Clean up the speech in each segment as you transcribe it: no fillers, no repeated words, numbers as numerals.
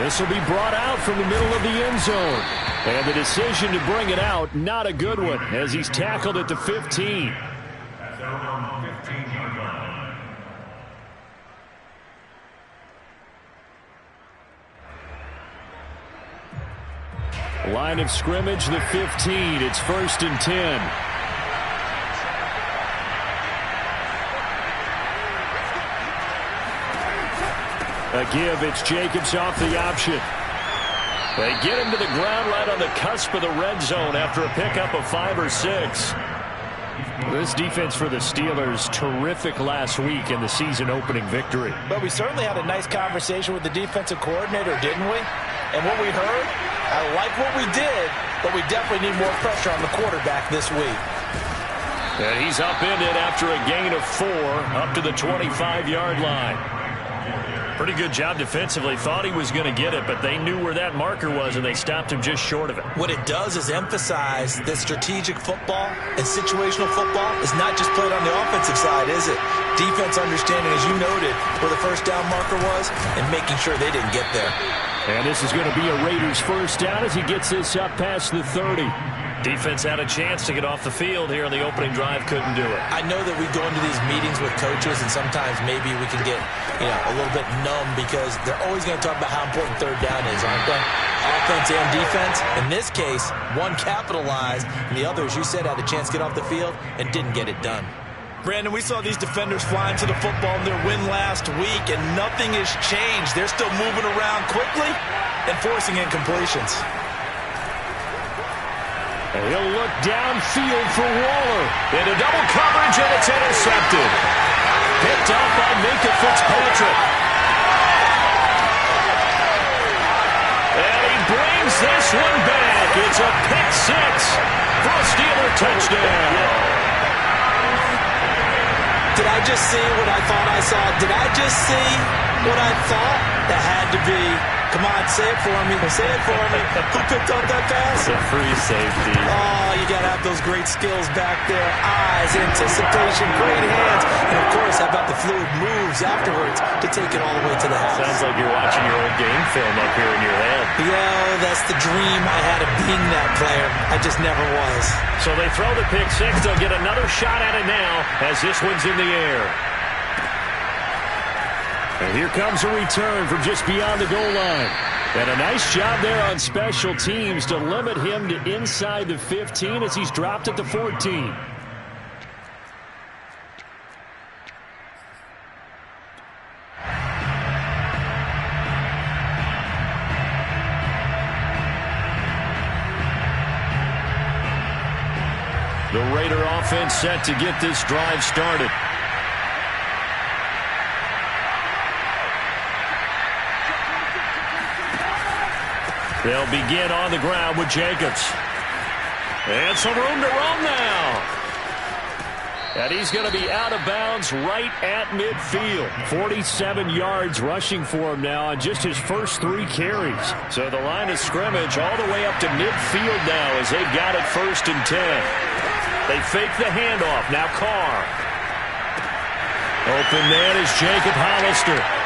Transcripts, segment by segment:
This will be brought out from the middle of the end zone. And the decision to bring it out, not a good one, as he's tackled at the 15. Line of scrimmage, the 15. It's 1st and 10. A give, it's Jacobs off the option. They get him to the ground right on the cusp of the red zone after a pickup of 5 or 6. This defense for the Steelers, terrific last week in the season opening victory. But we certainly had a nice conversation with the defensive coordinator, didn't we? And what we heard, I like what we did, but we definitely need more pressure on the quarterback this week. And he's upended after a gain of 4 up to the 25-yard line. Pretty good job defensively. Thought he was going to get it, but they knew where that marker was, and they stopped him just short of it. What it does is emphasize that strategic football and situational football is not just played on the offensive side, is it? Defense understanding, as you noted, where the first down marker was and making sure they didn't get there. And this is going to be a Raiders first down as he gets this up past the 30. Defense had a chance to get off the field here on the opening drive, couldn't do it. I know that we go into these meetings with coaches, and sometimes maybe we can get, a little bit numb because they're always going to talk about how important third down is, aren't they? Offense and defense. In this case, one capitalized, and the other, as you said, had a chance to get off the field and didn't get it done. Brandon, we saw these defenders flying to the football in their win last week, and nothing has changed. They're still moving around quickly and forcing incompletions. And he'll look downfield for Waller. Into double coverage, and it's intercepted. Picked up by Minkah Fitzpatrick. And he brings this one back. It's a pick 6 for a Steeler touchdown. Did I just see what I thought I saw? Did I just see what I thought? That had to be. Come on, say it for me. Say it for me. Who picked up that pass? It's a free safety. Oh, you got to have those great skills back there. Eyes, anticipation, great hands. And, of course, how about the fluid moves afterwards to take it all the way to the house? Sounds like you're watching your old game film up here in your head. Yeah, that's the dream I had of being that player. I just never was. So they throw the pick 6. They'll get another shot at it now as this one's in the air. And here comes a return from just beyond the goal line. And a nice job there on special teams to limit him to inside the 15 as he's dropped at the 14. The Raider offense set to get this drive started. They'll begin on the ground with Jacobs. And some room to roam now. And he's going to be out of bounds right at midfield. 47 yards rushing for him now on just his first 3 carries. So the line of scrimmage all the way up to midfield now as they've got it 1st and 10. They fake the handoff. Now Carr. Open man is Jacob Hollister.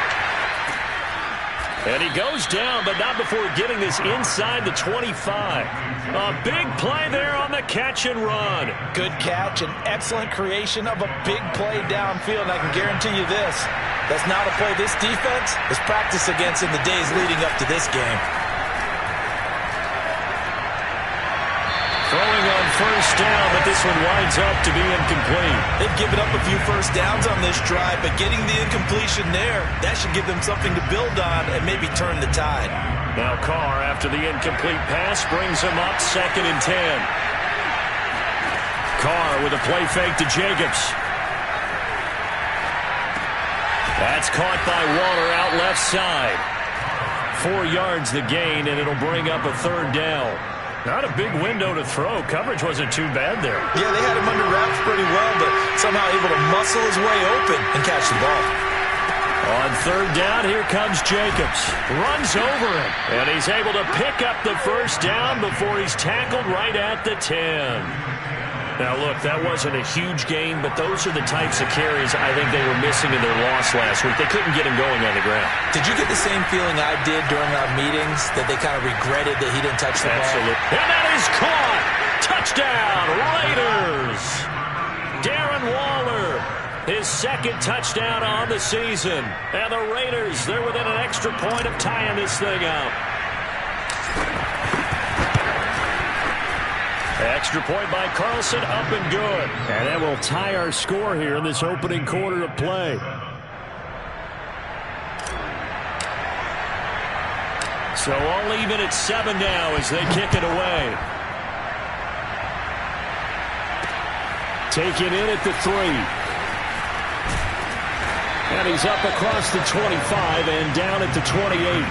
And he goes down, but not before getting this inside the 25. A big play there on the catch and run. Good catch and excellent creation of a big play downfield. And I can guarantee you this, that's not a play this defense is practiced against in the days leading up to this game. Throwing on first down, but this one winds up to be incomplete. They've given up a few first downs on this drive, but getting the incompletion there, that should give them something to build on and maybe turn the tide. Now Carr, after the incomplete pass, brings him up 2nd and 10. Carr with a play fake to Jacobs. That's caught by Waller out left side. 4 yards the gain, and it'll bring up a 3rd down. Not a big window to throw. Coverage wasn't too bad there. Yeah, they had him under wraps pretty well, but somehow able to muscle his way open and catch the ball. On 3rd down, here comes Jacobs. Runs over him, and he's able to pick up the first down before he's tackled right at the 10. Now, look, that wasn't a huge gain, but those are the types of carries I think they were missing in their loss last week. They couldn't get him going on the ground. Did you get the same feeling I did during our meetings, that they kind of regretted that he didn't touch the ball? Absolutely. And that is caught. Touchdown, Raiders. Darren Waller, his second touchdown on the season. And the Raiders, they're within an extra point of tying this thing up. Extra point by Carlson, up and good. And that will tie our score here in this opening quarter of play. So all even at 7 now as they kick it away. Taken in at the 3. And he's up across the 25 and down at the 28.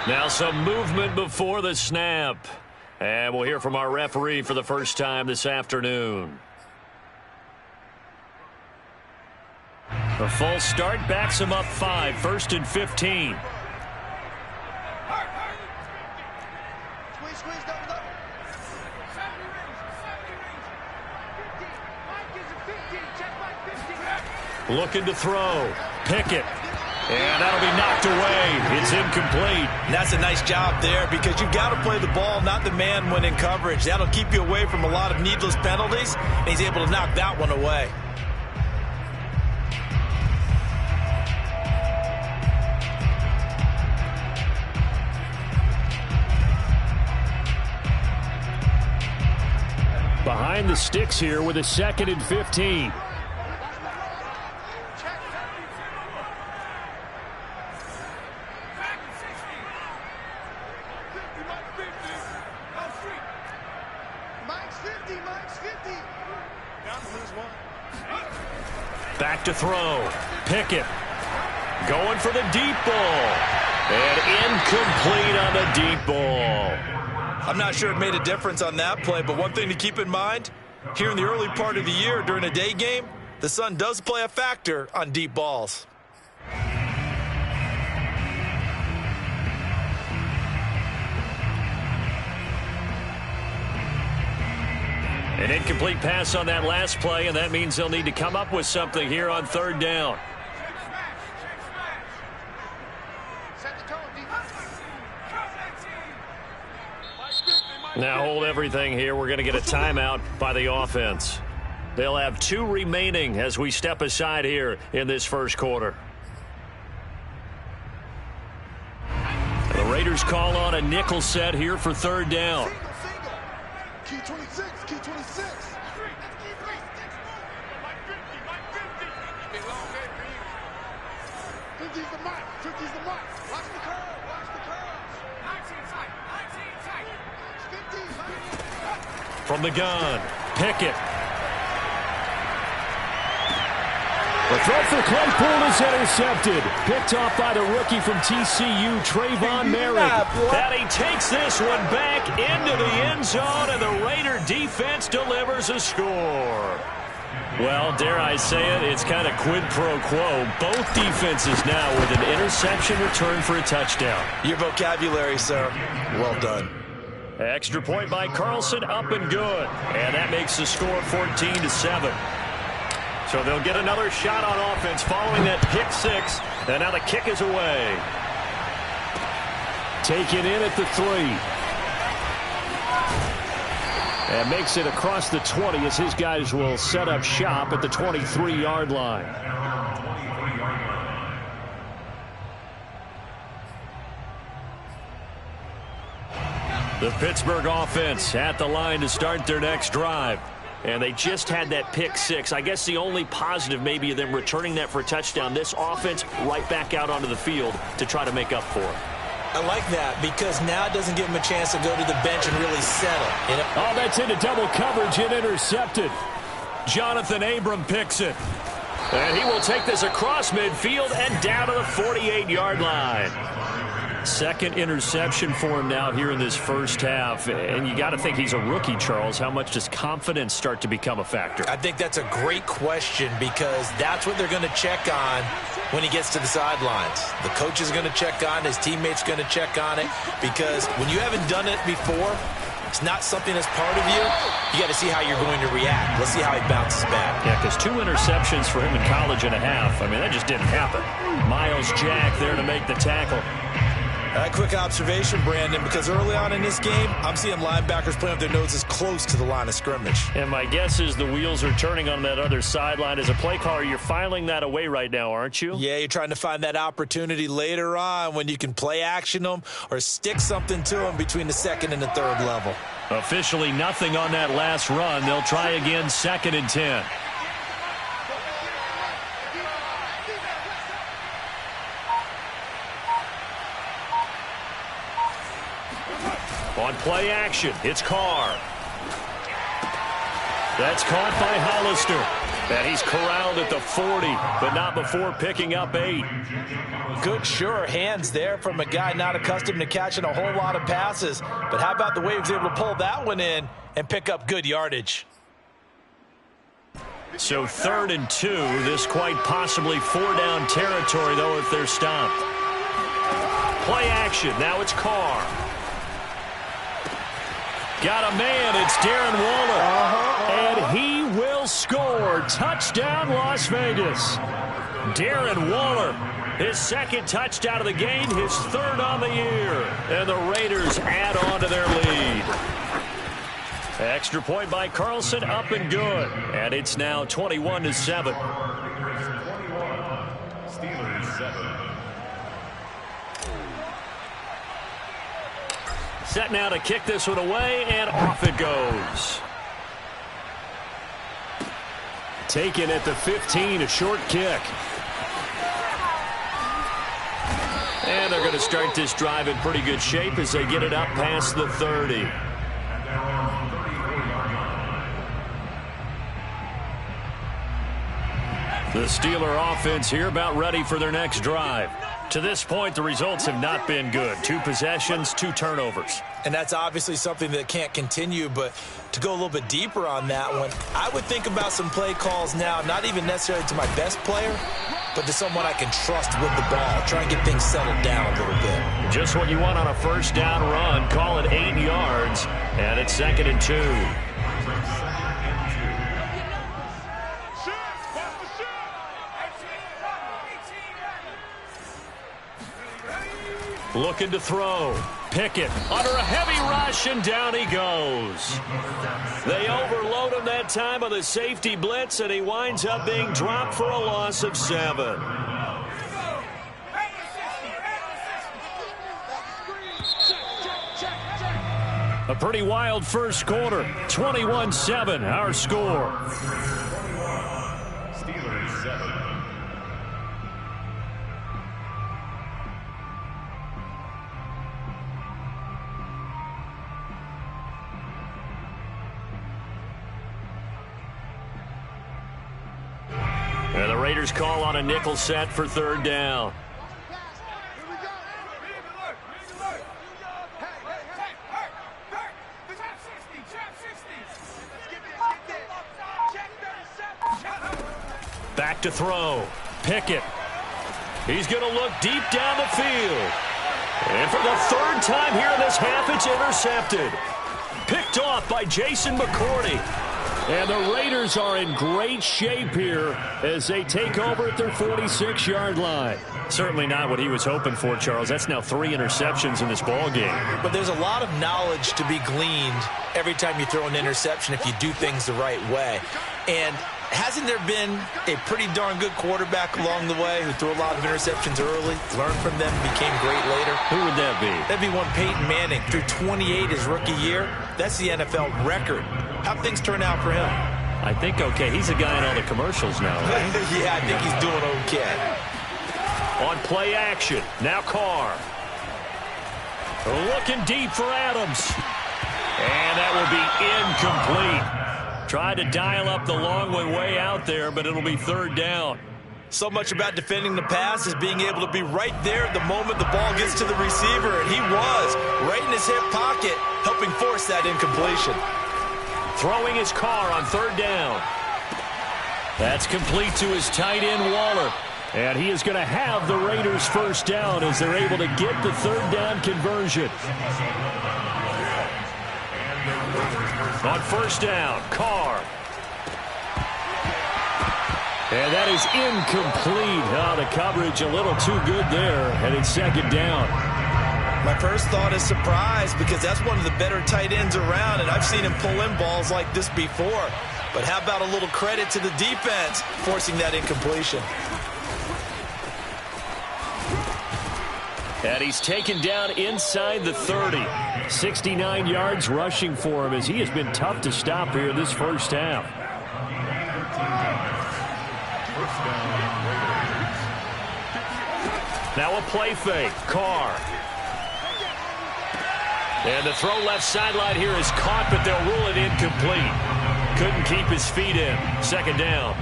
Now some movement before the snap. And we'll hear from our referee for the first time this afternoon. A false start backs him up 5, 1st and 15. Looking to throw. Pickett. And that'll be knocked away. It's incomplete. And that's a nice job there, because you've got to play the ball, not the man when in coverage. That'll keep you away from a lot of needless penalties, and he's able to knock that one away. Behind the sticks here with a 2nd and 15. Back to throw. Pickett going for the deep ball. And incomplete on the deep ball. I'm not sure it made a difference on that play, but one thing to keep in mind, here in the early part of the year during a day game, the sun does play a factor on deep balls. An incomplete pass on that last play, and that means they'll need to come up with something here on 3rd down. Now hold everything here. We're going to get a timeout by the offense. They'll have 2 remaining as we step aside here in this first quarter. The Raiders call on a nickel set here for 3rd down. Key 26, key 26. 50's the mark, 50's the mark. Watch the curve, watch the curve. 19 tight, 19 tight. 50. From the gun, Pickett. The throw for Claypool is intercepted. Picked off by the rookie from TCU, Trayvon Merritt. And he takes this one back into the end zone, and the Raider defense delivers a score. Well, dare I say it, it's kind of quid pro quo. Both defenses now with an interception return for a touchdown. Your vocabulary, sir. Well done. Extra point by Carlson, up and good. And that makes the score 14-7. So they'll get another shot on offense following that pick 6. And now the kick is away. Taken in at the 3. And makes it across the 20 as his guys will set up shop at the 23-yard line. The Pittsburgh offense at the line to start their next drive. And they just had that pick 6. I guess the only positive maybe of them returning that for a touchdown. This offense right back out onto the field to try to make up for it. I like that because now it doesn't give him a chance to go to the bench and really settle. You know? Oh, that's into double coverage and intercepted. Jonathan Abram picks it. And he will take this across midfield and down to the 48-yard line. Second interception for him now here in this first half. And you got to think he's a rookie, Charles. How much does confidence start to become a factor? I think that's a great question because that's what they're going to check on when he gets to the sidelines. The coach is going to check on it. His teammates going to check on it because when you haven't done it before, it's not something that's part of you. You got to see how you're going to react. Let's see how he bounces back. Yeah, because 2 interceptions for him in college and a half. I mean, that just didn't happen. Miles Jack there to make the tackle. A quick observation, Brandon, because early on in this game, I'm seeing linebackers playing with their noses close to the line of scrimmage. And my guess is the wheels are turning on that other sideline. As a play caller, you're filing that away right now, aren't you? Yeah, you're trying to find that opportunity later on when you can play action them or stick something to them between the second and the third level. Officially nothing on that last run. They'll try again, 2nd and 10. On play action, it's Carr. That's caught by Hollister. And he's corralled at the 40, but not before picking up 8. Good, sure hands there from a guy not accustomed to catching a whole lot of passes. But how about the way he was able to pull that one in and pick up good yardage? So 3rd and 2, this quite possibly 4-down territory, though, if they're stopped. Play action, now it's Carr. Got a man, it's Darren Waller. And he will score. Touchdown, Las Vegas. Darren Waller, his 2nd touchdown of the game, his 3rd on the year. And the Raiders add on to their lead. Extra point by Carlson, up and good. And it's now 21-7. Steelers 7. Set now to kick this one away, and off it goes. Taken at the 15, a short kick. And they're going to start this drive in pretty good shape as they get it up past the 30. The Steeler offense here about ready for their next drive. To this point, the results have not been good. 2 possessions, 2 turnovers. And that's obviously something that can't continue, but to go a little bit deeper on that one, I would think about some play calls now, not even necessarily to my best player, but to someone I can trust with the ball. Try and get things settled down a little bit. Just what you want on a 1st down run. Call it 8 yards, and it's 2nd and 2. Looking to throw. Pickett under a heavy rush, and down he goes. They overload him that time on the safety blitz, and he winds up being dropped for a loss of 7. A pretty wild first quarter. 21-7, our score. Steelers 7. And the Raiders call on a nickel set for 3rd down. Back to throw. Pickett. He's going to look deep down the field. And for the 3rd time here in this half, it's intercepted. Picked off by Jason McCourty. And the Raiders are in great shape here as they take over at their 46-yard line. Certainly not what he was hoping for, Charles. That's now 3 interceptions in this ball game. But there's a lot of knowledge to be gleaned every time you throw an interception if you do things the right way. And hasn't there been a pretty darn good quarterback along the way who threw a lot of interceptions early, learned from them, became great later? Who would that be? That'd be one Peyton Manning. Threw 28 his rookie year. That's the NFL record. How'd things turn out for him? I think okay. He's a guy in all the commercials now, right? Yeah, I think he's doing okay. On play action, now Carr. Looking deep for Adams. And that will be incomplete. Tried to dial up the long way out there, but it'll be third down. So much about defending the pass is being able to be right there at the moment the ball gets to the receiver, and he was right in his hip pocket, helping force that incompletion. Throwing his car on third down. That's complete to his tight end, Waller. And he is going to have the Raiders first down as they're able to get the third down conversion. On first down, Carr. And that is incomplete. Oh, the coverage a little too good there, and it's second down. My first thought is surprise, because that's one of the better tight ends around, and I've seen him pull in balls like this before. But how about a little credit to the defense forcing that incompletion? And he's taken down inside the 30. 69 yards rushing for him as he has been tough to stop here this first half. Now a play fake. Carr. And the throw left sideline here is caught, but they'll rule it incomplete. Couldn't keep his feet in. Second down.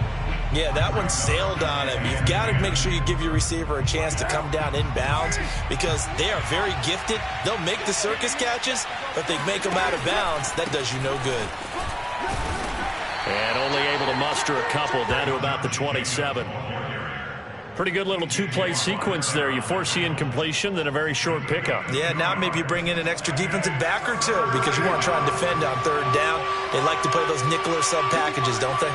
Yeah, that one sailed on him. You've got to make sure you give your receiver a chance to come down inbounds because they are very gifted. They'll make the circus catches, but they make them out of bounds. That does you no good. And only able to muster a couple down to about the 27. Pretty good little two-play sequence there. You force the incompletion, then a very short pickup. Yeah, now maybe you bring in an extra defensive back or two because you want to try and defend on third down. They like to play those nickel or sub packages, don't they?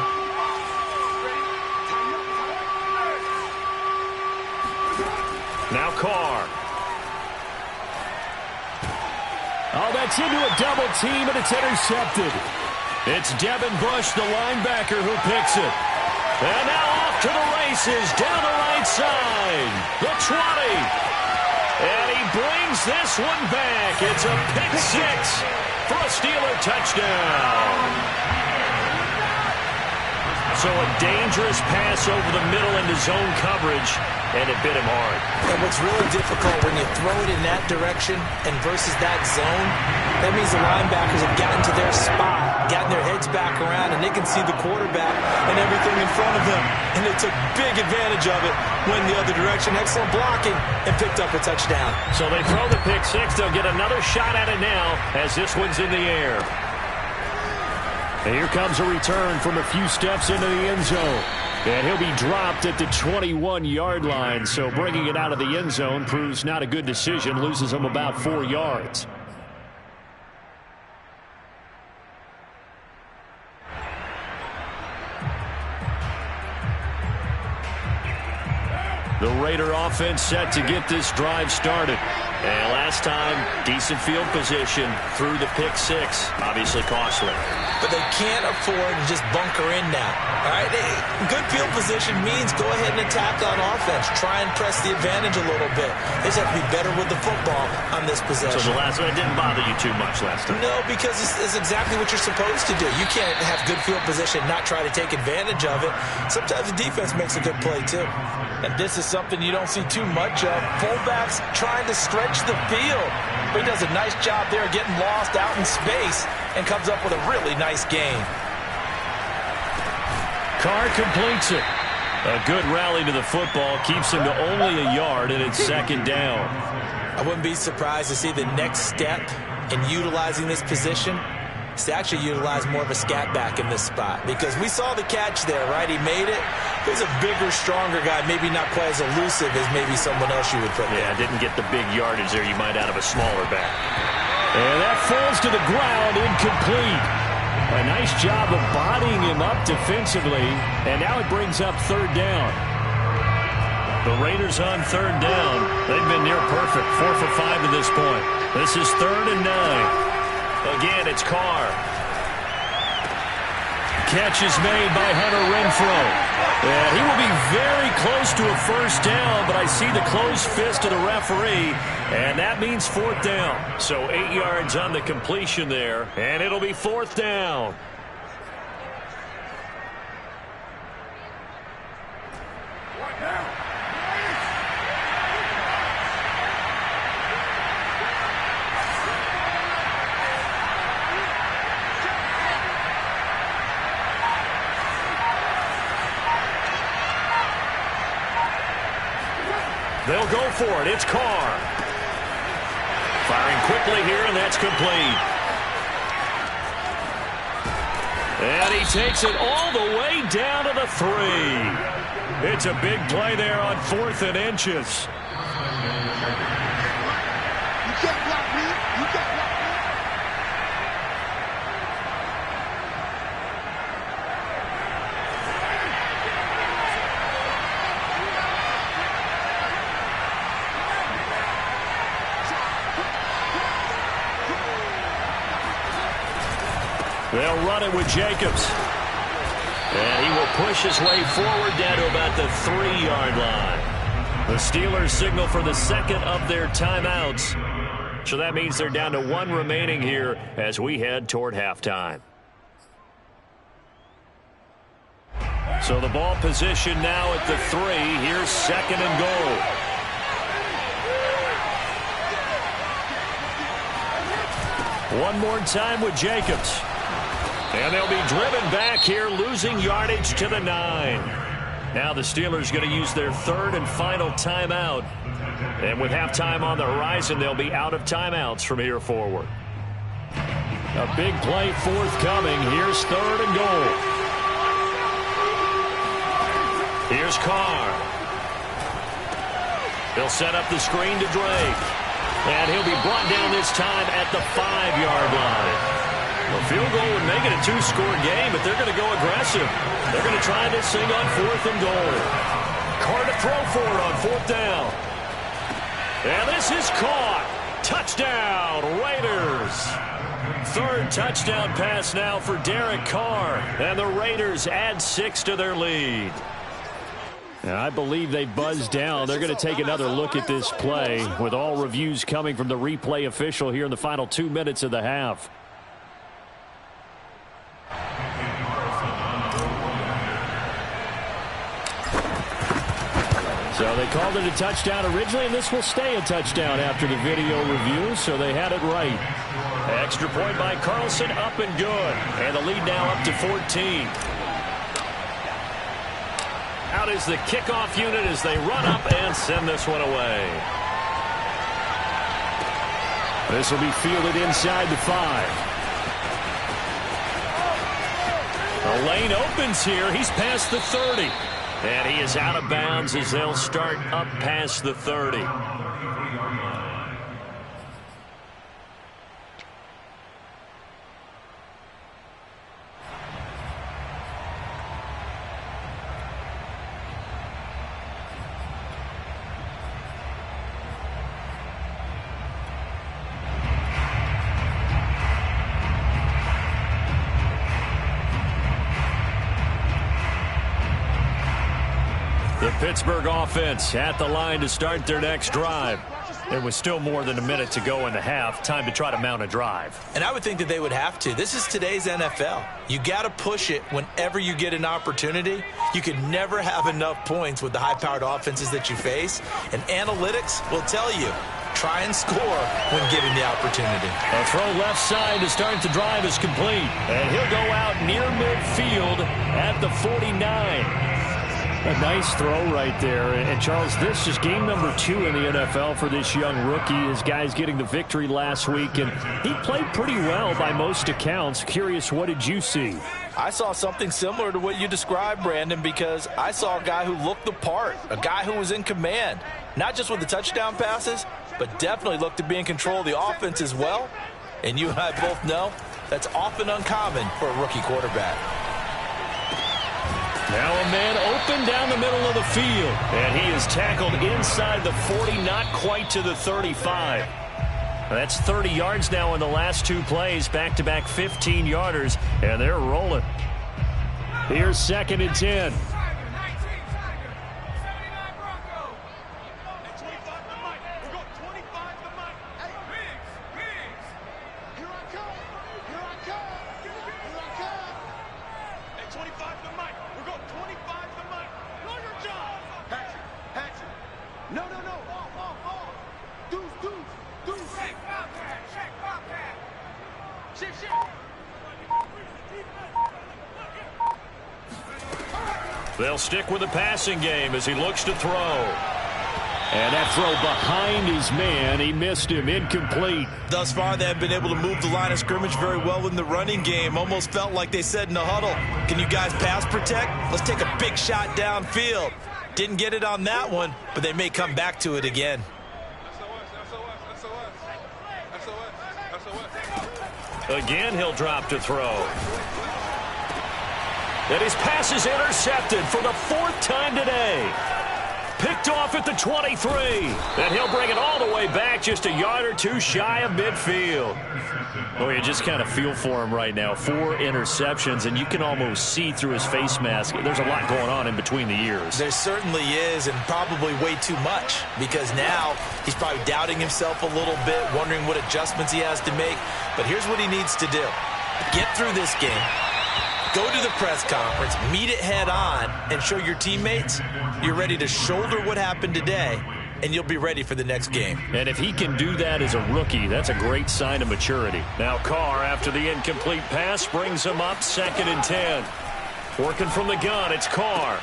Now Carr. Oh, that's into a double team, and it's intercepted. It's Devin Bush, the linebacker, who picks it. And now off to the races, down the right side. The 20. And he brings this one back. It's a pick six for a Steeler touchdown. So a dangerous pass over the middle into zone coverage, and it bit him hard. And what's really difficult when you throw it in that direction and versus that zone, that means the linebackers have gotten to their spot, gotten their heads back around, and they can see the quarterback and everything in front of them. And they took big advantage of it, went the other direction, excellent blocking, and picked up a touchdown. So they throw the pick six. They'll get another shot at it now as this one's in the air. And here comes a return from a few steps into the end zone. And he'll be dropped at the 21-yard line. So bringing it out of the end zone proves not a good decision. Loses him about 4 yards. The Raider offense set to get this drive started. And last time, decent field position through the pick six. Obviously costly. But they can't afford to just bunker in now. All right, good field position means go ahead and attack on offense. Try and press the advantage a little bit. They just have to be better with the football on this possession. So the last one didn't bother you too much last time? No, because it's exactly what you're supposed to do. You can't have good field position, not try to take advantage of it. Sometimes the defense makes a good play too. And this is something you don't see too much of. Fullbacks trying to stretch the field. But he does a nice job there getting lost out in space and comes up with a really nice gain. Carr completes it. A good rally to the football keeps him to only a yard, and it's second down. I wouldn't be surprised to see the next step in utilizing this position is to actually utilize more of a scat back in this spot. Because we saw the catch there, right? He made it. He's a bigger, stronger guy, maybe not quite as elusive as maybe someone else you would put there. Yeah, didn't get the big yardage there you might out of a smaller back. And that falls to the ground, incomplete. A nice job of bodying him up defensively, and now it brings up third down. The Raiders on third down. They've been near perfect, 4 for 5 to this point. This is 3rd and 9. Again, it's Carr. Catch is made by Hunter Renfrow. And he will be very close to a first down, but I see the closed fist of the referee, and that means 4th down. So 8 yards on the completion there, and it'll be 4th down. for it. It's Carr. Firing quickly here, and that's complete. And he takes it all the way down to the 3. It's a big play there on 4th and inches. You can't block me. You can't block me. They'll run it with Jacobs. And he will push his way forward down to about the 3-yard line. The Steelers signal for the second of their timeouts. So that means they're down to 1 remaining here as we head toward halftime. So the ball position now at the 3. Here's 2nd and goal. One more time with Jacobs. And they'll be driven back here, losing yardage to the 9. Now the Steelers going to use their 3rd and final timeout. And with halftime on the horizon, they'll be out of timeouts from here forward. A big play forthcoming. Here's 3rd and goal. Here's Carr. He'll set up the screen to Drake. And he'll be brought down this time at the 5-yard line. A field goal would make it a 2-score game, but they're going to go aggressive. They're going to try this thing on 4th and goal. Carr to throw for it on 4th down. And this is caught. Touchdown, Raiders. 3rd touchdown pass now for Derek Carr. And the Raiders add 6 to their lead. And I believe they buzzed down. They're going to take another look at this play with all reviews coming from the replay official here in the final 2 minutes of the half. So they called it a touchdown originally, and this will stay a touchdown after the video review, so they had it right. Extra point by Carlson, up and good. And the lead now up to 14. Out is the kickoff unit as they run up and send this one away. This will be fielded inside the 5. The lane opens here. He's past the 30. And he is out of bounds as they'll start up past the 30. The Pittsburgh offense at the line to start their next drive. There was still more than a minute to go in the half. Time to try to mount a drive. And I would think that they would have to. This is today's NFL. You got to push it whenever you get an opportunity. You can never have enough points with the high-powered offenses that you face. And analytics will tell you, try and score when given the opportunity. A throw left side to start the drive is complete. And he'll go out near midfield at the 49. A nice throw right there. And, Charles, this is game number 2 in the NFL for this young rookie. His guys getting the victory last week, and he played pretty well by most accounts. Curious, what did you see? I saw something similar to what you described, Brandon, because I saw a guy who looked the part, a guy who was in command, not just with the touchdown passes, but definitely looked to be in control of the offense as well. And you and I both know that's often uncommon for a rookie quarterback. Now a man open down the middle of the field. And he is tackled inside the 40, not quite to the 35. That's 30 yards now in the last 2 plays. Back-to-back 15-yarders, and they're rolling. Here's 2nd and 10. They'll stick with the passing game as he looks to throw. And that throw behind his man, he missed him, incomplete. Thus far, they have been able to move the line of scrimmage very well in the running game. Almost felt like they said in the huddle, can you guys pass protect? Let's take a big shot downfield. Didn't get it on that one, but they may come back to it again. Again, he'll drop to throw. And his pass is intercepted for the 4th time today. Picked off at the 23. And he'll bring it all the way back just a yard or two shy of midfield. Oh, you just kind of feel for him right now. 4 interceptions, and you can almost see through his face mask. There's a lot going on in between the ears. There certainly is, and probably way too much, because now he's probably doubting himself a little bit, wondering what adjustments he has to make. But here's what he needs to do. Get through this game. Go to the press conference, meet it head on, and show your teammates you're ready to shoulder what happened today, and you'll be ready for the next game. And if he can do that as a rookie, that's a great sign of maturity. Now Carr, after the incomplete pass, brings him up 2nd and 10. Working from the gun, it's Carr.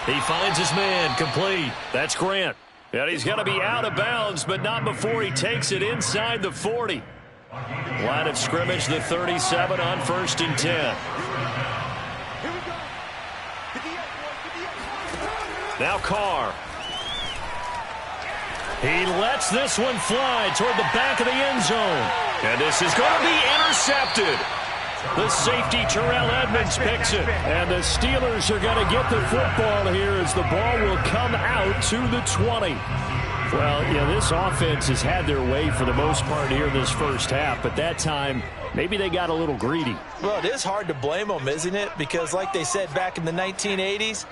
He finds his man, complete. That's Grant. And he's going to be out of bounds, but not before he takes it inside the 40. Line of scrimmage, the 37 on 1st and 10. Now Carr. He lets this one fly toward the back of the end zone. And this is going to be intercepted. The safety, Terrell Edmonds, picks it. And the Steelers are going to get the football here as the ball will come out to the 20. Well, yeah, this offense has had their way for the most part here in this first half. But that time, maybe they got a little greedy. Well, it is hard to blame them, isn't it? Because like they said back in the 1980s,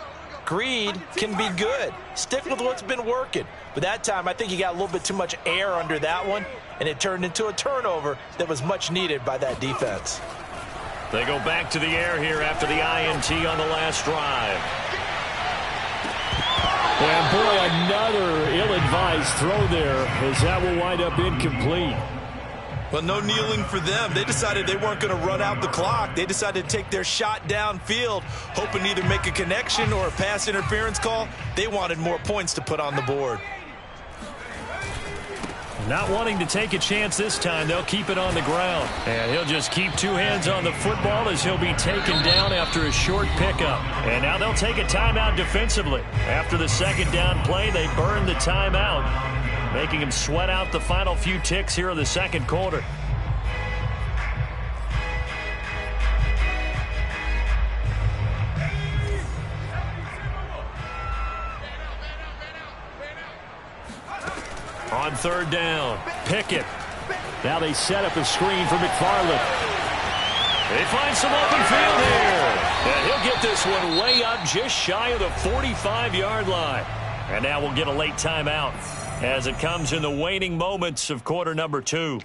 greed can be good. Stick with what's been working. But that time, I think he got a little bit too much air under that one, and it turned into a turnover that was much needed by that defense. They go back to the air here after the INT on the last drive. And boy, another ill-advised throw there as that will wind up incomplete. Well, no kneeling for them. They decided they weren't going to run out the clock. They decided to take their shot downfield, hoping to either make a connection or a pass interference call. They wanted more points to put on the board. Not wanting to take a chance this time, they'll keep it on the ground. And he'll just keep 2 hands on the football as he'll be taken down after a short pickup. And now they'll take a timeout defensively. After the 2nd down play, they burn the timeout, making him sweat out the final few ticks here in the 2nd quarter. On 3rd down, Pickett. Now they set up a screen for McFarland. They find some open field here. And he'll get this one way up just shy of the 45-yard line. And now we'll get a late timeout as it comes in the waning moments of quarter number 2.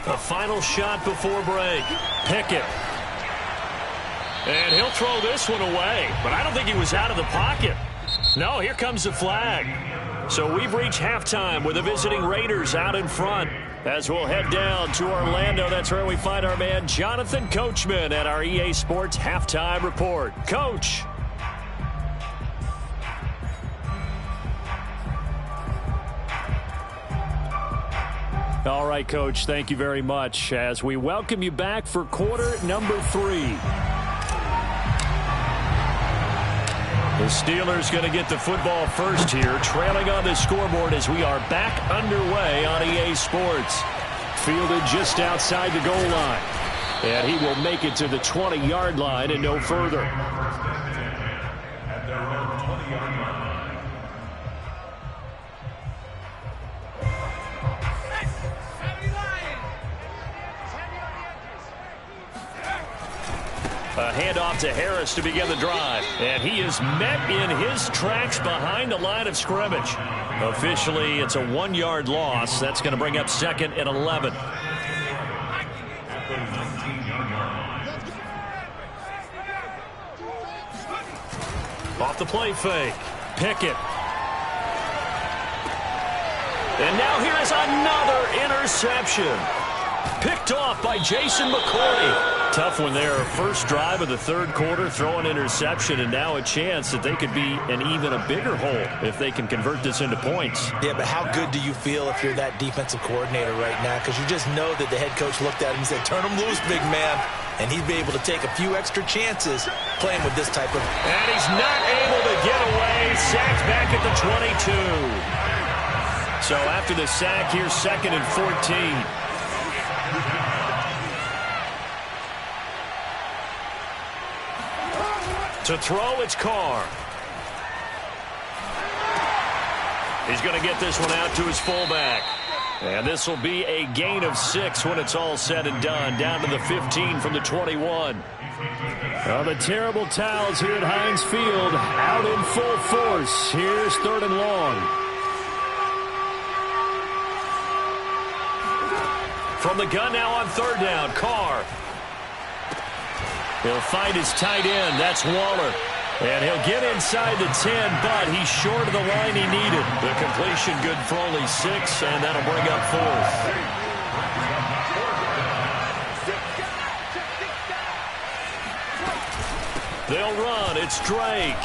A final shot before break. Pickett. And he'll throw this one away. But I don't think he was out of the pocket. No, here comes the flag. So we've reached halftime with the visiting Raiders out in front. As we'll head down to Orlando, that's where we find our man Jonathan Coachman at our EA Sports Halftime Report. Coach. All right, Coach, thank you very much as we welcome you back for quarter number 3. The Steelers going to get the football first here, trailing on the scoreboard as we are back underway on EA Sports. Fielded just outside the goal line. And he will make it to the 20-yard line and no further. A handoff to Harris to begin the drive. And he is met in his tracks behind the line of scrimmage. Officially, it's a 1-yard loss. That's going to bring up 2nd and 11. Off the play fake. Pickett. And now here is another interception. Picked off by Jason McCourty. Tough one there. First drive of the third quarter, throw an interception, and now a chance that they could be in even a bigger hole if they can convert this into points. Yeah, but how good do you feel if you're that defensive coordinator right now? Because you just know that the head coach looked at him and said, turn him loose, big man. And he'd be able to take a few extra chances playing with this type of... And he's not able to get away. Sacked back at the 22. So after the sack, here's 2nd and 14. To throw, it's Carr. He's going to get this one out to his fullback. And this will be a gain of 6 when it's all said and done. Down to the 15 from the 21. The terrible towels here at Heinz Field out in full force. Here's 3rd and long. From the gun now on 3rd down, Carr. He'll find his tight end. That's Waller. And he'll get inside the 10, but he's short of the line he needed. The completion good for only 6, and that'll bring up 4th. They'll run. It's Drake.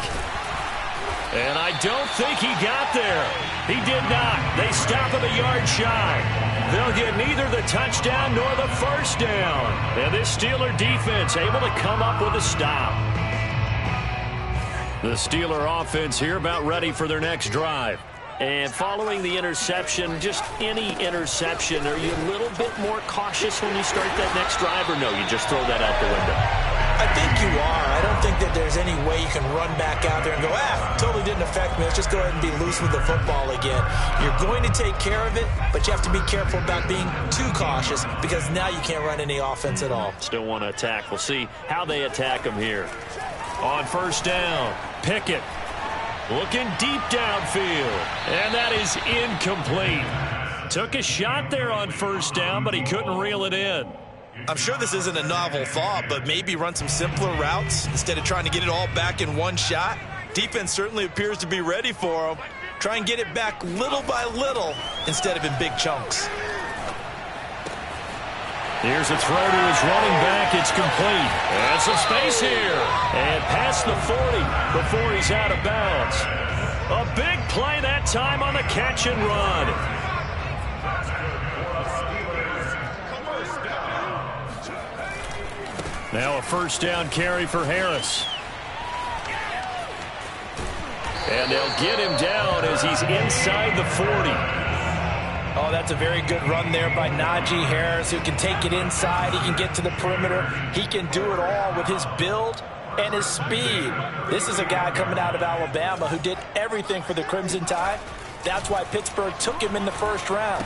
And I don't think he got there. He did not. They stop him a yard shy. They'll get neither the touchdown nor the first down. And this Steeler defense able to come up with a stop. The Steeler offense here about ready for their next drive. And following the interception, just any interception, are you a little bit more cautious when you start that next drive, or no, you just throw that out the window? I think you are. I don't think that there's any way you can run back out there and go, totally didn't affect me. Let's just go ahead and be loose with the football again. You're going to take care of it, but you have to be careful about being too cautious because now you can't run any offense at all. Still want to attack. We'll see how they attack them here. On 1st down, Pickett looking deep downfield, and that is incomplete. Took a shot there on 1st down, but he couldn't reel it in. I'm sure this isn't a novel thought, but maybe run some simpler routes instead of trying to get it all back in one shot. Defense certainly appears to be ready for him. Try and get it back little by little instead of in big chunks. Here's a throw to his running back. It's complete. And some space here. And past the 40 before he's out of bounds. A big play that time on the catch and run. Now a 1st down carry for Harris. And they'll get him down as he's inside the 40. Oh, that's a very good run there by Najee Harris, who can take it inside. He can get to the perimeter. He can do it all with his build and his speed. This is a guy coming out of Alabama who did everything for the Crimson Tide. That's why Pittsburgh took him in the 1st round.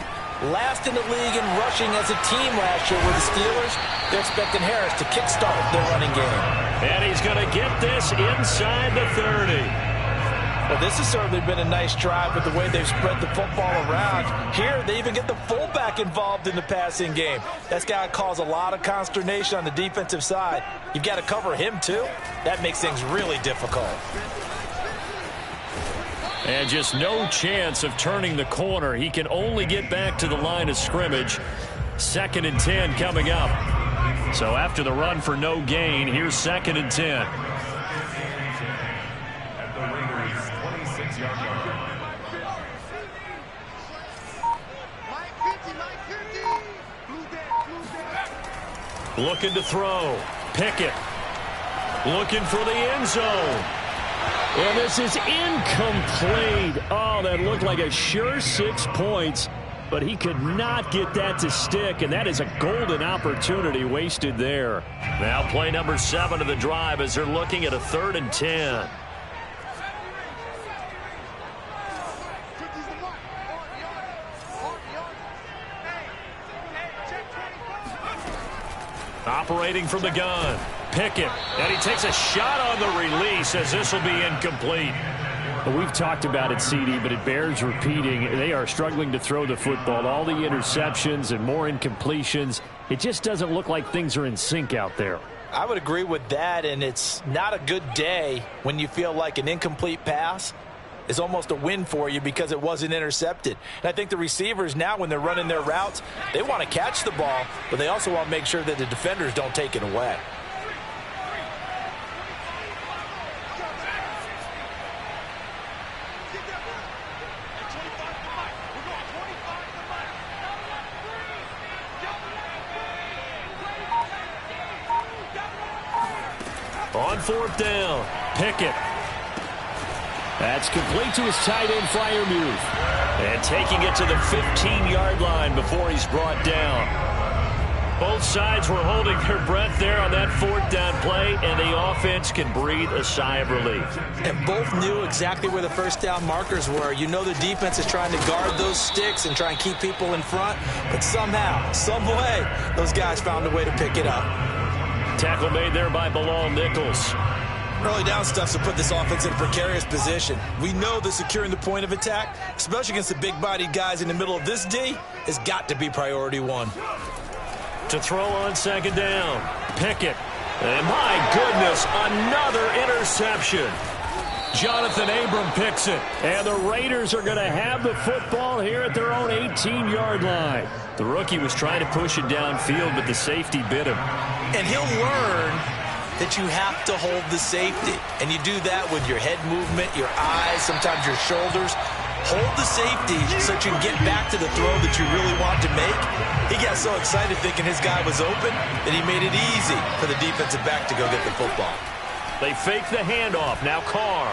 Last in the league in rushing as a team last year with the Steelers. They're expecting Harris to kickstart their running game. And he's going to get this inside the 30. Well, this has certainly been a nice drive with the way they've spread the football around. Here, they even get the fullback involved in the passing game. That's got to cause a lot of consternation on the defensive side. You've got to cover him, too. That makes things really difficult. And just no chance of turning the corner. He can only get back to the line of scrimmage. 2nd and 10 coming up. So after the run for no gain, here's 2nd and 10. Looking to throw. Pickett. Looking for the end zone. And this is incomplete. Oh, that looked like a sure 6 points. But he could not get that to stick. And that is a golden opportunity wasted there. Now play number 7 of the drive as they're looking at a 3rd and 10. Operating from the gun. Pickett. And he takes a shot on the release as this will be incomplete. Well, we've talked about it, CD, but it bears repeating. They are struggling to throw the football. All the interceptions and more incompletions. It just doesn't look like things are in sync out there. I would agree with that, and it's not a good day when you feel like an incomplete pass is almost a win for you because it wasn't intercepted. And I think the receivers now, when they're running their routes, they want to catch the ball, but they also want to make sure that the defenders don't take it away. On fourth down, Pickett. That's complete to his tight end, Freiermuth. And taking it to the 15-yard line before he's brought down. Both sides were holding their breath there on that fourth down play, and the offense can breathe a sigh of relief. And both knew exactly where the first down markers were. You know the defense is trying to guard those sticks and try and keep people in front, but somehow, some way, those guys found a way to pick it up. Tackle made there by Bilal Nichols. Early down stuff to put this offense in a precarious position. We know that securing the point of attack, especially against the big-bodied guys in the middle of this D, has got to be priority one. To throw on second down, Pickett. And my goodness, another interception. Jonathan Abram picks it. And the Raiders are going to have the football here at their own 18-yard line. The rookie was trying to push it downfield, but the safety bit him. And he'll learn that you have to hold the safety. And you do that with your head movement, your eyes, sometimes your shoulders. Hold the safety so that you can get back to the throw that you really want to make. He got so excited thinking his guy was open that he made it easy for the defensive back to go get the football. They fake the handoff. Now Carr.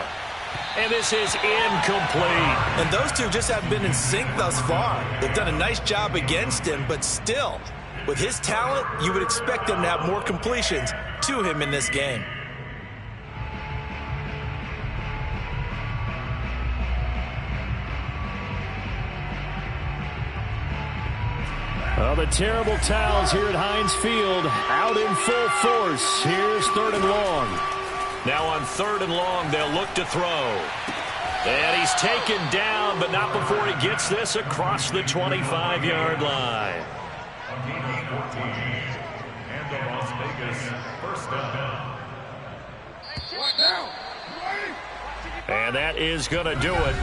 And this is incomplete. And those two just haven't been in sync thus far. They've done a nice job against him, but still, with his talent, you would expect them to have more completions to him in this game. Well, the terrible towels here at Heinz Field out in full force. Here's third and long. Now on third and long, they'll look to throw. And he's taken down, but not before he gets this across the 25-yard line. And the Las Vegas first down. And that is going to do it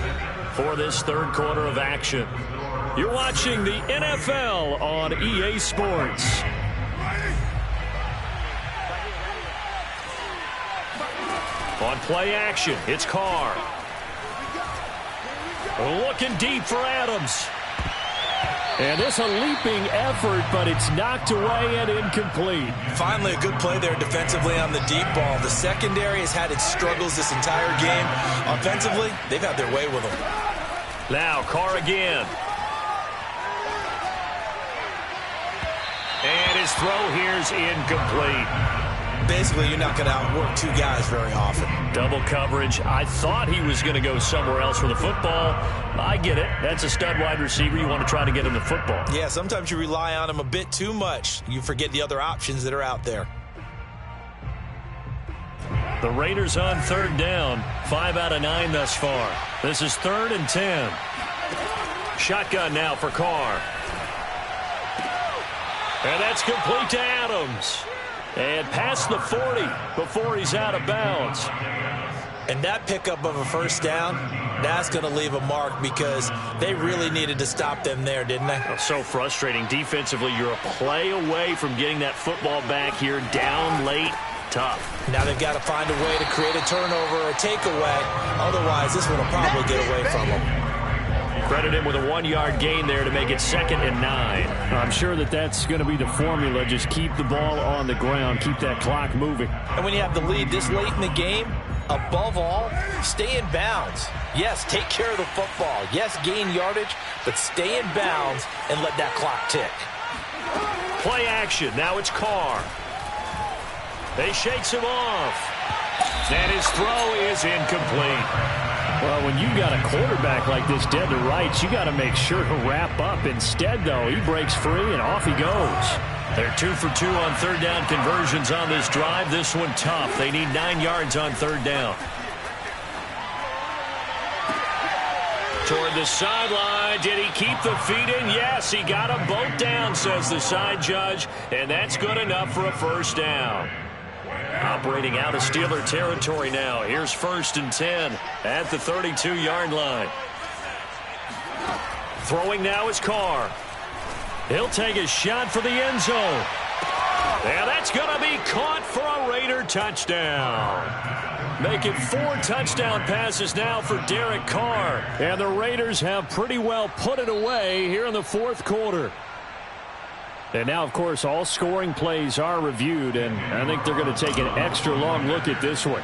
for this third quarter of action. You're watching the NFL on EA Sports. On play action, it's Carr. Looking deep for Adams. And it's a leaping effort, but it's knocked away and incomplete. Finally, a good play there defensively on the deep ball. The secondary has had its struggles this entire game. Offensively, they've had their way with them. Now, Carr again. And his throw here's incomplete. Basically, you're not going to outwork two guys very often. Double coverage. I thought he was going to go somewhere else for the football. I get it. That's a stud wide receiver. You want to try to get him the football. Yeah, sometimes you rely on him a bit too much. You forget the other options that are out there. The Raiders on third down. 5 out of 9 thus far. This is 3rd and 10. Shotgun now for Carr. And that's complete to Adams. And past the 40 before he's out of bounds. And that pickup of a first down, that's going to leave a mark because they really needed to stop them there, didn't they? Oh, so frustrating. Defensively, you're a play away from getting that football back here down late. Tough. Now they've got to find a way to create a turnover or a takeaway. Otherwise, this one will probably get away from them. Credit him with a 1-yard gain there to make it 2nd and 9. I'm sure that's going to be the formula. Just keep the ball on the ground. Keep that clock moving. And when you have the lead this late in the game, above all, stay in bounds. Yes, take care of the football. Yes, gain yardage, but stay in bounds and let that clock tick. Play action. Now it's Carr. They shakes him off. And his throw is incomplete. Well, when you got a quarterback like this dead to rights, you got to make sure to wrap up. Instead, though, he breaks free and off he goes. They're 2 for 2 on third down conversions on this drive. This one tough. They need 9 yards on third down. Toward the sideline. Did he keep the feet in? Yes, he got them both down, says the side judge. And that's good enough for a first down. Operating out of Steeler territory now. Here's 1st and 10 at the 32-yard line. Throwing now is Carr. He'll take a shot for the end zone. And that's going to be caught for a Raider touchdown. Making 4 touchdown passes now for Derek Carr. And the Raiders have pretty well put it away here in the 4th quarter. And now, of course, all scoring plays are reviewed, and I think they're going to take an extra long look at this one.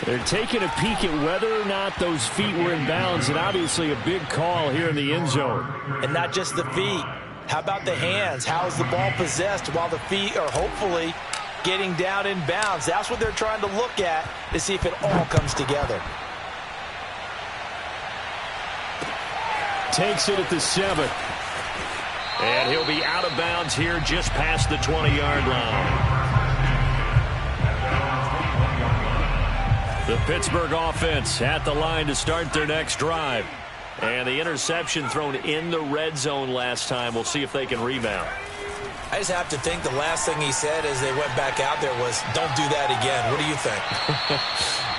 They're taking a peek at whether or not those feet were in bounds, and obviously a big call here in the end zone. And not just the feet. How about the hands? How is the ball possessed while the feet are hopefully getting down in bounds? That's what they're trying to look at to see if it all comes together. Takes it at the 7. And he'll be out of bounds here just past the 20-yard line. The Pittsburgh offense at the line to start their next drive. And the interception thrown in the red zone last time. We'll see if they can rebound. I just have to think the last thing he said as they went back out there was, don't do that again. What do you think?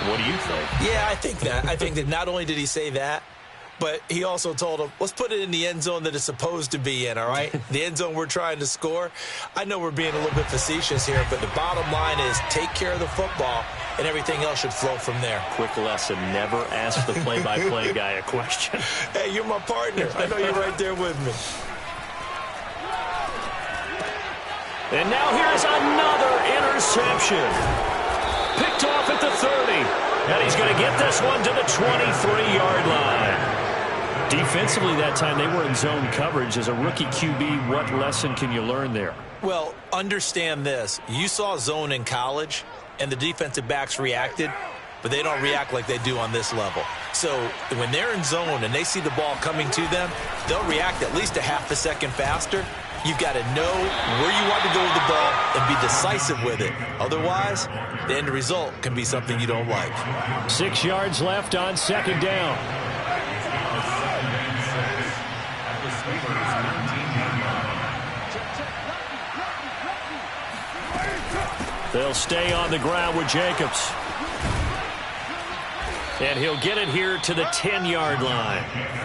What do you think? Yeah, I think that. I think that not only did he say that, but he also told him, let's put it in the end zone that it's supposed to be in, all right? The end zone we're trying to score. I know we're being a little bit facetious here, but the bottom line is take care of the football, and everything else should flow from there. Quick lesson, never ask the play-by-play guy a question. Hey, you're my partner. I know you're right there with me. And now here's another interception. Picked off at the 30. And he's going to get this one to the 23-yard line. Defensively that time, they were in zone coverage. As a rookie QB, what lesson can you learn there? Well, understand this. You saw zone in college, and the defensive backs reacted, but they don't react like they do on this level. So when they're in zone and they see the ball coming to them, they'll react at least a half a second faster. You've got to know where you want to go with the ball and be decisive with it. Otherwise, the end result can be something you don't like. 6 yards left on 2nd down. They'll stay on the ground with Jacobs. And he'll get it here to the 10-yard line.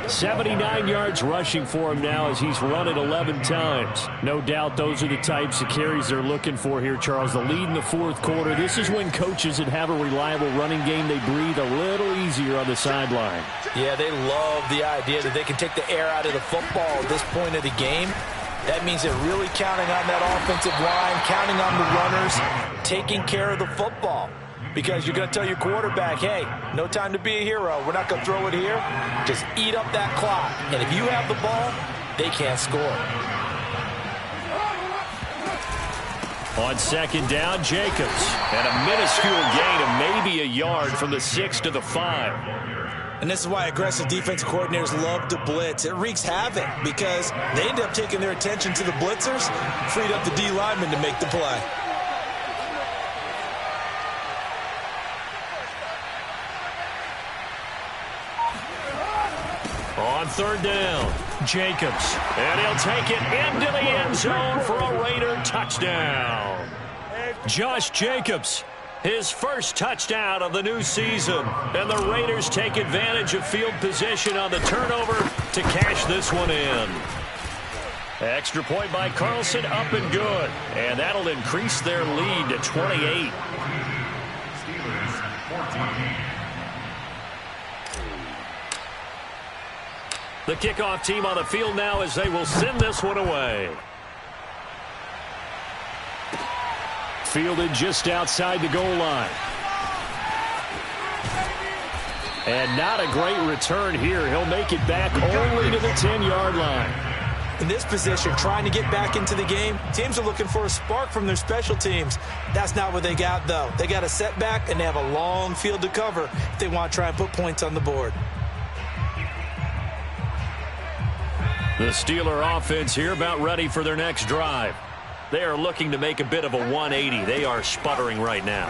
79 yards rushing for him now as he's run it 11 times. No doubt those are the types of carries they're looking for here, Charles. The lead in the 4th quarter. This is when coaches that have a reliable running game, they breathe a little easier on the sideline. Yeah, they love the idea that they can take the air out of the football at this point of the game. That means they're really counting on that offensive line, counting on the runners, taking care of the football. Because you're going to tell your quarterback, hey, no time to be a hero. We're not going to throw it here. Just eat up that clock. And if you have the ball, they can't score. On 2nd down, Jacobs. And a minuscule gain of maybe a yard from the 6 to the 5. And this is why aggressive defensive coordinators love to blitz. It wreaks havoc because they end up taking their attention to the blitzers, freed up the D lineman to make the play. On 3rd down, Jacobs. And he'll take it into the end zone for a Raider touchdown. Josh Jacobs, his first touchdown of the new season. And the Raiders take advantage of field position on the turnover to cash this one in. Extra point by Carlson, up and good. And that'll increase their lead to 28. Steelers 14. The kickoff team on the field now as they will send this one away. Fielded just outside the goal line. And not a great return here. He'll make it back only to the 10-yard line. In this position, trying to get back into the game, teams are looking for a spark from their special teams. That's not what they got, though. They got a setback, and they have a long field to cover if they want to try and put points on the board. The Steeler offense here about ready for their next drive. They are looking to make a bit of a 180. They are sputtering right now.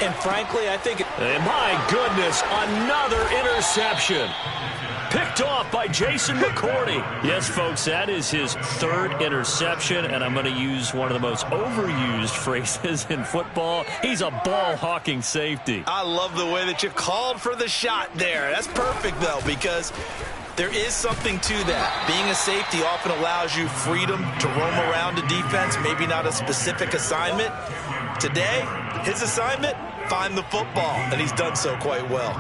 And frankly, I think... And my goodness, another interception. Picked off by Jason McCourty. Yes, folks, that is his third interception, and I'm going to use one of the most overused phrases in football. He's a ball-hawking safety. I love the way that you called for the shot there. That's perfect, though, because there is something to that. Being a safety often allows you freedom to roam around a defense, maybe not a specific assignment. Today, his assignment, find the football, and he's done so quite well.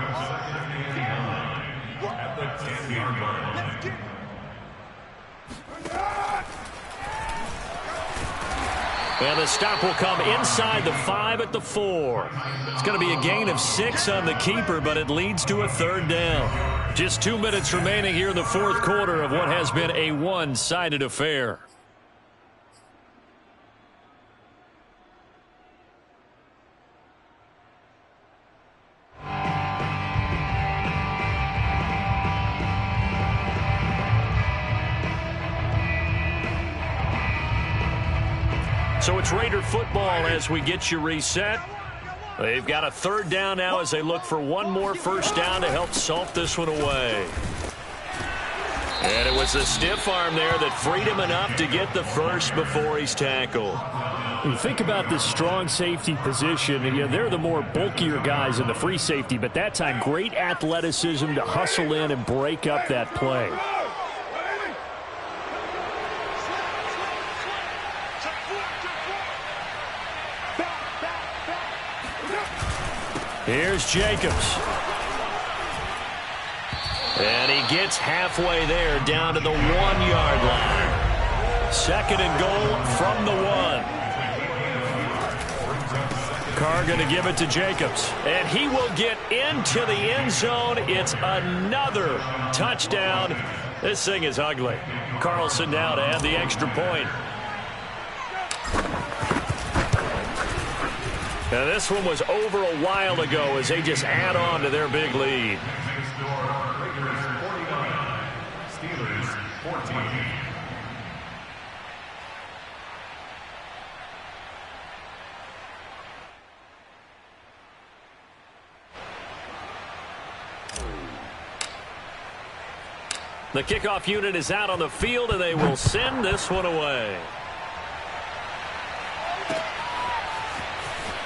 And the stop will come inside the 5 at the 4. It's going to be a gain of 6 on the keeper, but it leads to a third down. Just 2 minutes remaining here in the fourth quarter of what has been a one-sided affair. So it's Raider football as we get you reset. They've got a third down now as they look for one more first down to help salt this one away. And it was a stiff arm there that freed him enough to get the first before he's tackled. When you think about this strong safety position, they're the more bulkier guys in the free safety, but that time great athleticism to hustle in and break up that play. Here's Jacobs. And he gets halfway there down to the 1-yard line. Second and goal from the 1. Carr going to give it to Jacobs. And he will get into the end zone. It's another touchdown. This thing is ugly. Carlson now to add the extra point. Now this one was over a while ago as they just add on to their big lead. Steelers 14. The kickoff unit is out on the field, and they will send this one away.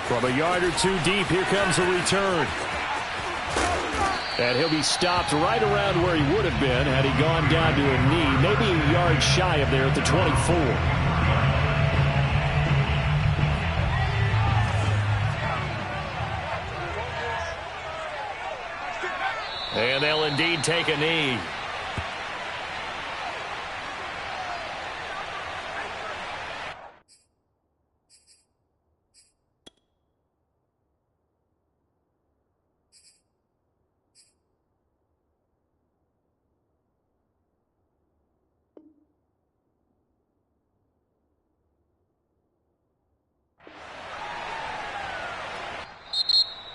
From a yard or two deep, here comes a return. And he'll be stopped right around where he would have been had he gone down to a knee, maybe a yard shy of there at the 24. And they'll indeed take a knee.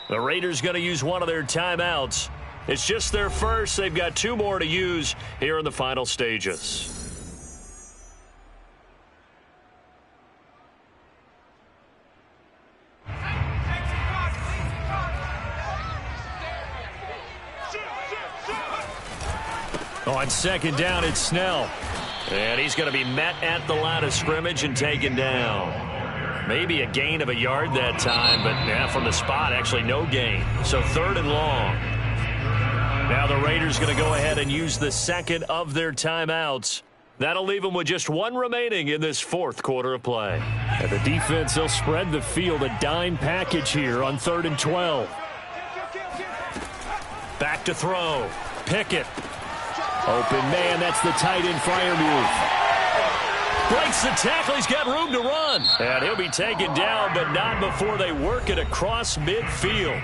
The Raiders going to use one of their timeouts. It's just their first. They've got 2 more to use here in the final stages. On second down, it's Snell. And he's going to be met at the line of scrimmage and taken down. Maybe a gain of a yard that time, but from the spot, actually no gain. So third and long. Now the Raiders going to go ahead and use the second of their timeouts. That'll leave them with just 1 remaining in this fourth quarter of play. And the defense, they'll spread the field, a dime package here on 3rd and 12. Back to throw. Pickett. Open man, that's the tight end Freiermuth. Breaks the tackle. He's got room to run. And he'll be taken down, but not before they work it across midfield.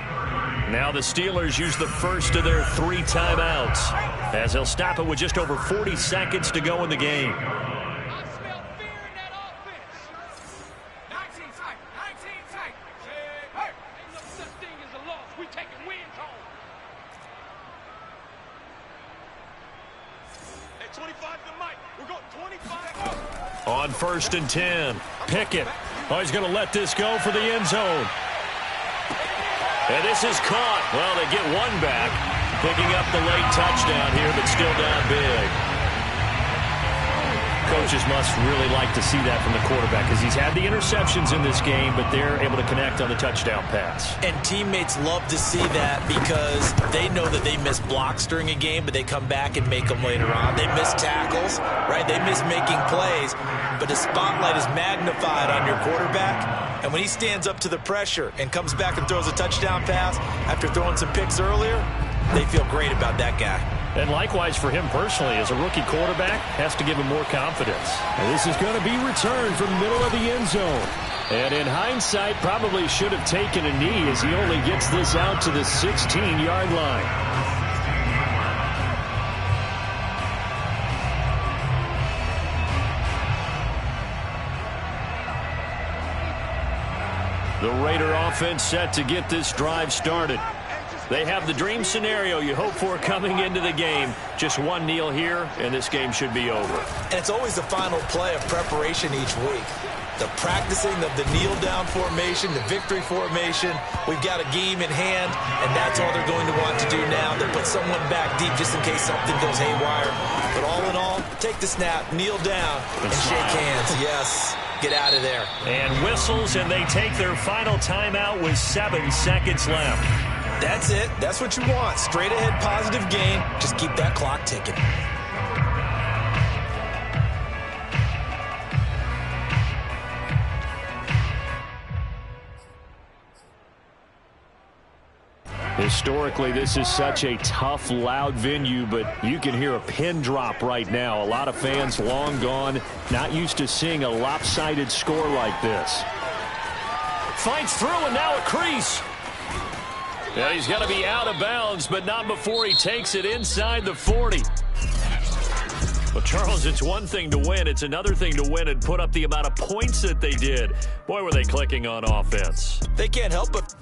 Now the Steelers use the first of their 3 timeouts as they'll stop it with just over 40 seconds to go in the game. I smell fear in that offense. 19 tight. 19 tight. Hey, ain't no such thing as a loss. We taking wins home. Hey, 25 to Mike. We're going 25. On 1st and 10, Pickett. Oh, he's going to let this go for the end zone. And this is caught. Well, they get 1 back. Picking up the late touchdown here, but still down big. Coaches must really like to see that from the quarterback because he's had the interceptions in this game, but they're able to connect on the touchdown pass. And teammates love to see that because they know that they miss blocks during a game, but they come back and make them later on. They miss tackles, right? They miss making plays, but the spotlight is magnified on your quarterback. And when he stands up to the pressure and comes back and throws a touchdown pass after throwing some picks earlier, they feel great about that guy. And likewise for him personally, as a rookie quarterback, has to give him more confidence. And this is going to be returned from the middle of the end zone. And in hindsight, probably should have taken a knee as he only gets this out to the 16-yard line. The Raider offense set to get this drive started. They have the dream scenario you hope for coming into the game. Just one kneel here, and this game should be over. And it's always the final play of preparation each week. The practicing of the kneel-down formation, the victory formation. We've got a game in hand, and that's all they're going to want to do now. They put someone back deep just in case something goes haywire. But all in all, take the snap, kneel down, and shake hands. Yes, get out of there. And whistles, and they take their final timeout with 7 seconds left. That's it. That's what you want. Straight ahead positive gain. Just keep that clock ticking. Historically, this is such a tough, loud venue, but you can hear a pin drop right now. A lot of fans long gone, not used to seeing a lopsided score like this. Fights through, and now a crease. Yeah, he's going to be out of bounds, but not before he takes it inside the 40. Well, Charles, it's one thing to win. It's another thing to win and put up the amount of points that they did. Boy, were they clicking on offense. They can't help but